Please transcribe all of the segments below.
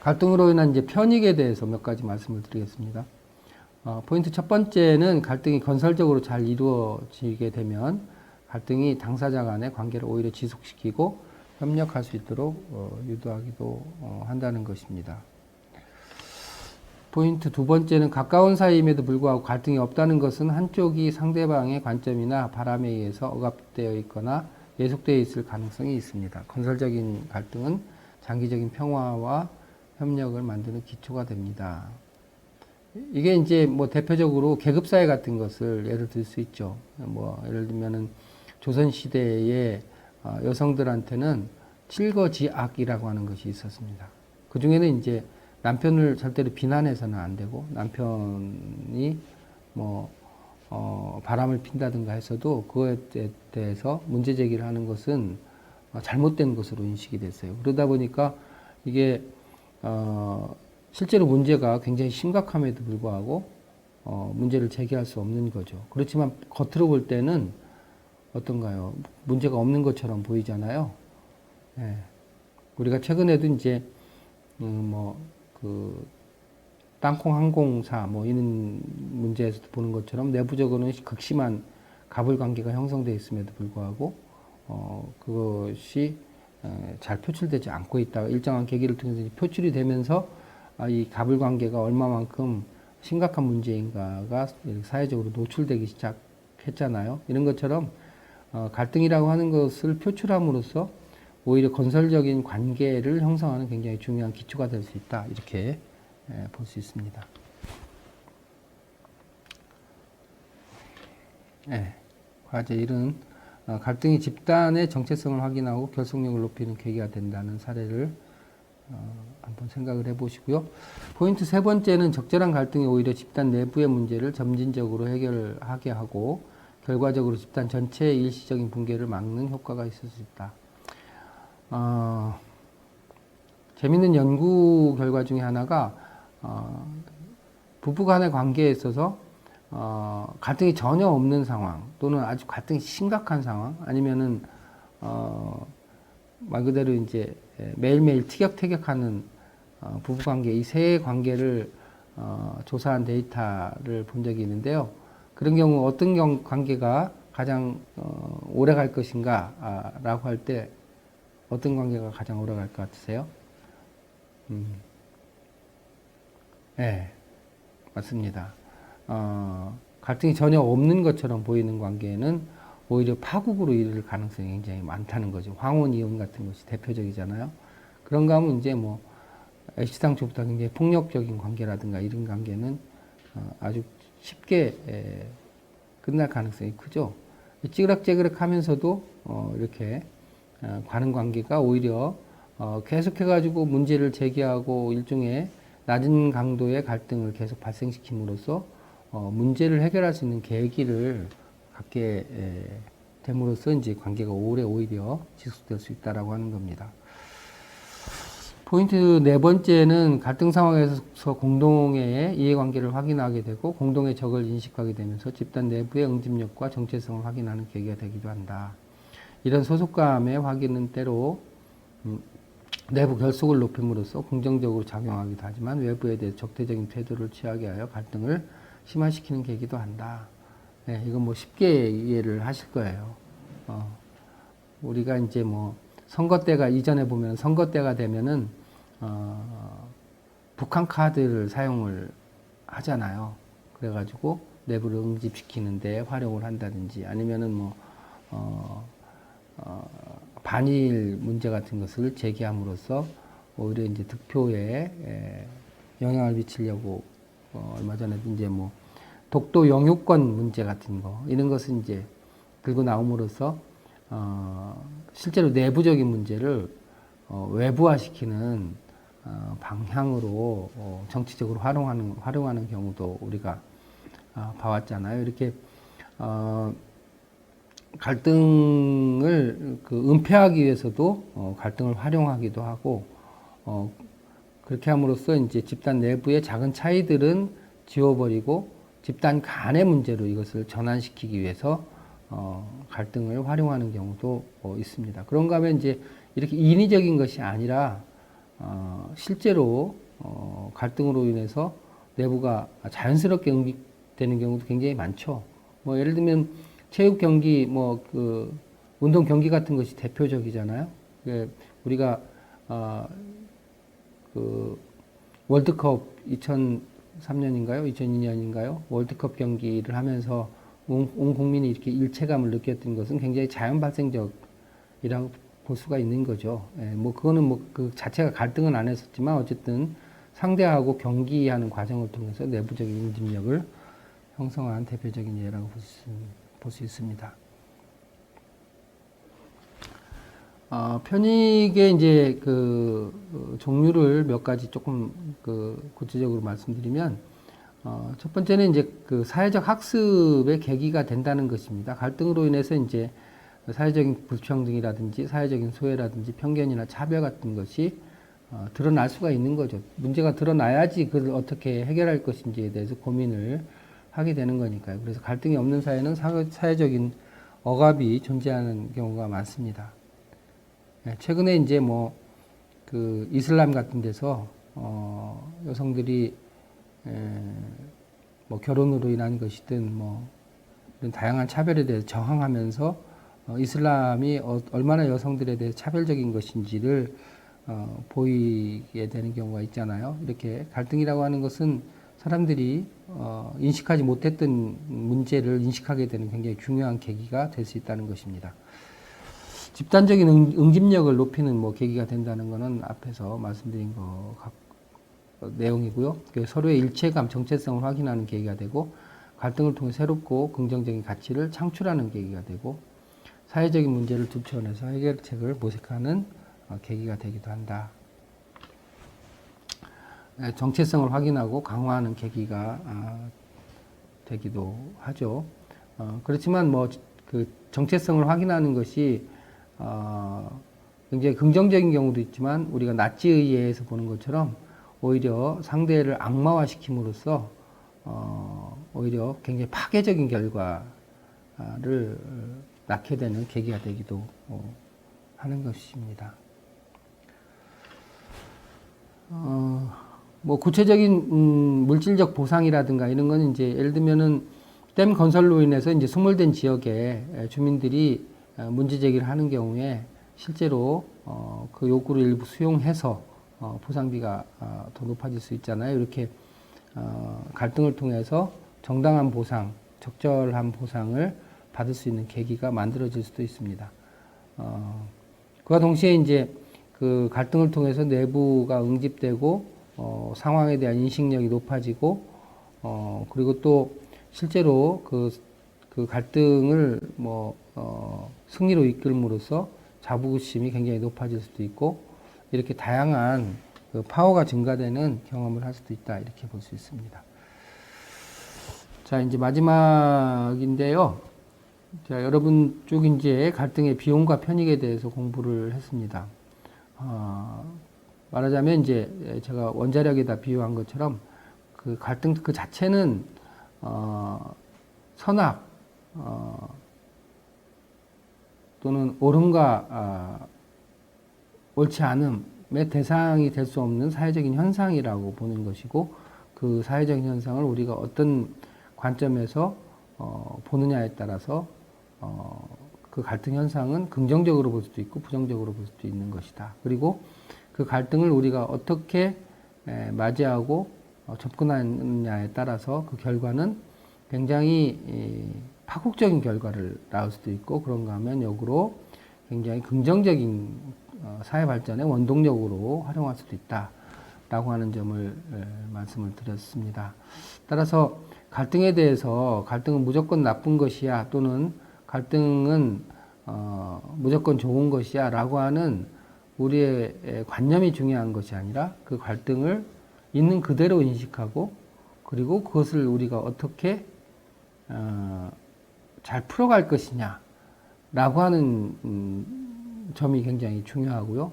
갈등으로 인한 이제 편익에 대해서 몇 가지 말씀을 드리겠습니다. 포인트 첫 번째는 갈등이 건설적으로 잘 이루어지게 되면 갈등이 당사자 간의 관계를 오히려 지속시키고 협력할 수 있도록 유도하기도 한다는 것입니다. 포인트 두 번째는 가까운 사이임에도 불구하고 갈등이 없다는 것은 한쪽이 상대방의 관점이나 바람에 의해서 억압되어 있거나 예속되어 있을 가능성이 있습니다. 건설적인 갈등은 장기적인 평화와 협력을 만드는 기초가 됩니다. 이게 이제 뭐 대표적으로 계급사회 같은 것을 예를 들 수 있죠. 뭐 예를 들면은 조선시대에 여성들한테는 칠거지악이라고 하는 것이 있었습니다. 그 중에는 이제 남편을 절대로 비난해서는 안 되고, 남편이 뭐 바람을 핀다든가 해서도 그거에 대해서 문제 제기를 하는 것은 잘못된 것으로 인식이 됐어요. 그러다 보니까 이게 실제로 문제가 굉장히 심각함에도 불구하고 문제를 제기할 수 없는 거죠. 그렇지만 겉으로 볼 때는 어떤가요? 문제가 없는 것처럼 보이잖아요. 예. 우리가 최근에도 이제 땅콩 항공사 뭐 이런 문제에서도 보는 것처럼 내부적으로는 극심한 갑을 관계가 형성되어 있음에도 불구하고 그것이 잘 표출되지 않고 있다. 일정한 계기를 통해서 표출이 되면서 이 갑을 관계가 얼마만큼 심각한 문제인가가 사회적으로 노출되기 시작했잖아요. 이런 것처럼 갈등이라고 하는 것을 표출함으로써 오히려 건설적인 관계를 형성하는 굉장히 중요한 기초가 될 수 있다. 이렇게 볼 수 있습니다. 과제 1은 갈등이 집단의 정체성을 확인하고 결속력을 높이는 계기가 된다는 사례를 한번 생각을 해보시고요. 포인트 세 번째는 적절한 갈등이 오히려 집단 내부의 문제를 점진적으로 해결하게 하고 결과적으로 집단 전체의 일시적인 붕괴를 막는 효과가 있을 수 있다. 재밌는 연구 결과 중에 하나가 부부 간의 관계에 있어서 갈등이 전혀 없는 상황 또는 아주 갈등이 심각한 상황 아니면은 말 그대로 이제 매일매일 티격태격하는 부부 관계 이 세 관계를 조사한 데이터를 본 적이 있는데요. 그런 경우 어떤 관계가 가장 오래 갈 것인가 라고 할 때 어떤 관계가 가장 오래 갈 것 같으세요? 네, 맞습니다. 갈등이 전혀 없는 것처럼 보이는 관계는 오히려 파국으로 이를 가능성이 굉장히 많다는 거죠. 황혼이혼 같은 것이 대표적이잖아요. 그런가 하면 이제 뭐 애시당초부터 굉장히 폭력적인 관계라든가 이런 관계는 아주 쉽게 끝날 가능성이 크죠. 찌그락찌그락 하면서도 이렇게 가는 관계가 오히려 계속해가지고 문제를 제기하고 일종의 낮은 강도의 갈등을 계속 발생시킴으로써 문제를 해결할 수 있는 계기를 갖게 됨으로써 이제 관계가 오히려 지속될 수 있다라고 하는 겁니다. 포인트 네 번째는 갈등 상황에서 공동의 이해관계를 확인하게 되고 공동의 적을 인식하게 되면서 집단 내부의 응집력과 정체성을 확인하는 계기가 되기도 한다. 이런 소속감의 확인은 때로 내부 결속을 높임으로써 긍정적으로 작용하기도 하지만 외부에 대해 적대적인 태도를 취하게 하여 갈등을 심화시키는 계기도 한다. 네, 이건 뭐 쉽게 이해를 하실 거예요. 우리가 이제 뭐 선거 때가 이전에 보면 선거 때가 되면은 북한 카드를 사용을 하잖아요. 그래가지고 내부를 응집시키는데 활용을 한다든지 아니면은 뭐 반일 문제 같은 것을 제기함으로써 오히려 이제 득표에 영향을 미치려고 얼마 전에도 이제 뭐 독도 영유권 문제 같은 거 이런 것은 이제 들고 나옴으로써 실제로 내부적인 문제를 외부화시키는 방향으로 정치적으로 활용하는 경우도 우리가 봐왔잖아요. 이렇게 갈등을 은폐하기 위해서도 갈등을 활용하기도 하고 그렇게 함으로써 이제 집단 내부의 작은 차이들은 지워버리고 집단 간의 문제로 이것을 전환시키기 위해서 갈등을 활용하는 경우도 있습니다. 그런가 하면 이제 이렇게 인위적인 것이 아니라 실제로 갈등으로 인해서 내부가 자연스럽게 응집되는 경우도 굉장히 많죠. 뭐 예를 들면 체육 경기, 뭐 그 운동 경기 같은 것이 대표적이잖아요. 우리가 그 월드컵 2003년인가요? 2002년인가요? 월드컵 경기를 하면서 온 국민이 이렇게 일체감을 느꼈던 것은 굉장히 자연 발생적이라고 볼 수가 있는 거죠. 예, 뭐 그거는 뭐 그 자체가 갈등은 안 했었지만 어쨌든 상대하고 경기하는 과정을 통해서 내부적인 응집력을 형성한 대표적인 예라고 볼 수 있습니다. 편익의 이제 그 종류를 몇 가지 조금 그 구체적으로 말씀드리면, 첫 번째는 이제 그 사회적 학습의 계기가 된다는 것입니다. 갈등으로 인해서 이제 사회적인 불평등이라든지 사회적인 소외라든지 편견이나 차별 같은 것이 드러날 수가 있는 거죠. 문제가 드러나야지 그걸 어떻게 해결할 것인지에 대해서 고민을 하게 되는 거니까요. 그래서 갈등이 없는 사회는 사회적인 억압이 존재하는 경우가 많습니다. 최근에 이제 뭐 그 이슬람 같은 데서 여성들이 뭐 결혼으로 인한 것이든 뭐 이런 다양한 차별에 대해서 저항하면서 이슬람이 얼마나 여성들에 대해 차별적인 것인지를 보이게 되는 경우가 있잖아요. 이렇게 갈등이라고 하는 것은 사람들이 인식하지 못했던 문제를 인식하게 되는 굉장히 중요한 계기가 될 수 있다는 것입니다. 집단적인 응집력을 높이는 뭐 계기가 된다는 것은 앞에서 말씀드린 내용이고요. 서로의 일체감, 정체성을 확인하는 계기가 되고, 갈등을 통해 새롭고 긍정적인 가치를 창출하는 계기가 되고, 사회적인 문제를 두 차원에서 해결책을 모색하는 계기가 되기도 한다. 정체성을 확인하고 강화하는 계기가 되기도 하죠. 그렇지만 뭐 그 정체성을 확인하는 것이 굉장히 긍정적인 경우도 있지만, 우리가 나치의회에서 보는 것처럼 오히려 상대를 악마화시킴으로써 오히려 굉장히 파괴적인 결과를 낳게 되는 계기가 되기도 하는 것입니다. 뭐 구체적인 물질적 보상이라든가 이런 건 이제 예를 들면은 댐 건설로 인해서 이제 소멸된 지역에 주민들이 문제 제기를 하는 경우에 실제로 그 요구를 일부 수용해서 보상비가 더 높아질 수 있잖아요. 이렇게 갈등을 통해서 정당한 보상, 적절한 보상을 받을 수 있는 계기가 만들어질 수도 있습니다. 그와 동시에 이제 그 갈등을 통해서 내부가 응집되고 상황에 대한 인식력이 높아지고 그리고 또 실제로 그 갈등을 승리로 이끌므로써 자부심이 굉장히 높아질 수도 있고, 이렇게 다양한 그 파워가 증가되는 경험을 할 수도 있다, 이렇게 볼 수 있습니다. 자, 이제 마지막인데요. 자, 여러분 쭉 이제 갈등의 비용과 편익에 대해서 공부를 했습니다. 말하자면 이제 제가 원자력에다 비유한 것처럼 그 갈등 그 자체는 선악 또는 옳음과 옳지 않음의 대상이 될 수 없는 사회적인 현상이라고 보는 것이고, 그 사회적인 현상을 우리가 어떤 관점에서 보느냐에 따라서 그 갈등 현상은 긍정적으로 볼 수도 있고 부정적으로 볼 수도 있는 것이다. 그리고 그 갈등을 우리가 어떻게 맞이하고 접근하느냐에 따라서 그 결과는 굉장히 파국적인 결과를 낳을 수도 있고, 그런가 하면 역으로 굉장히 긍정적인 사회 발전의 원동력으로 활용할 수도 있다라고 하는 점을 말씀을 드렸습니다. 따라서 갈등에 대해서 갈등은 무조건 나쁜 것이야 또는 갈등은 무조건 좋은 것이야 라고 하는 우리의 관념이 중요한 것이 아니라, 그 갈등을 있는 그대로 인식하고 그리고 그것을 우리가 어떻게 잘 풀어갈 것이냐 라고 하는 점이 굉장히 중요하고요.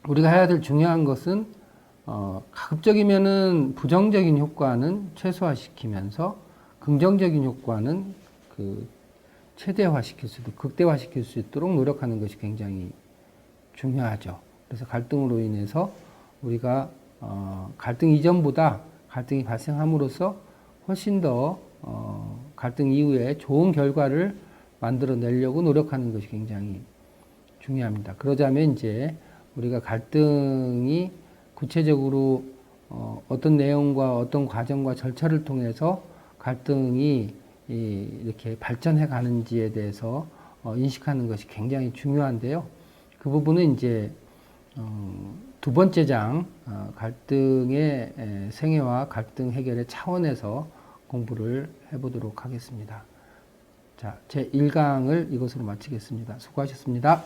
우리가 해야 될 중요한 것은 가급적이면은 부정적인 효과는 최소화시키면서 긍정적인 효과는 그 최대화시킬 수 있도록, 극대화시킬 수 있도록 노력하는 것이 굉장히 중요하죠. 그래서 갈등으로 인해서 우리가 갈등 이전보다 갈등이 발생함으로써 훨씬 더 갈등 이후에 좋은 결과를 만들어내려고 노력하는 것이 굉장히 중요합니다. 그러자면 이제 우리가 갈등이 구체적으로 어떤 내용과 어떤 과정과 절차를 통해서 갈등이 이렇게 발전해 가는지에 대해서 인식하는 것이 굉장히 중요한데요. 그 부분은 이제 두 번째 장 갈등의 생애와 갈등 해결의 차원에서 공부를 해보도록 하겠습니다. 자, 제 1강을 이것으로 마치겠습니다. 수고하셨습니다.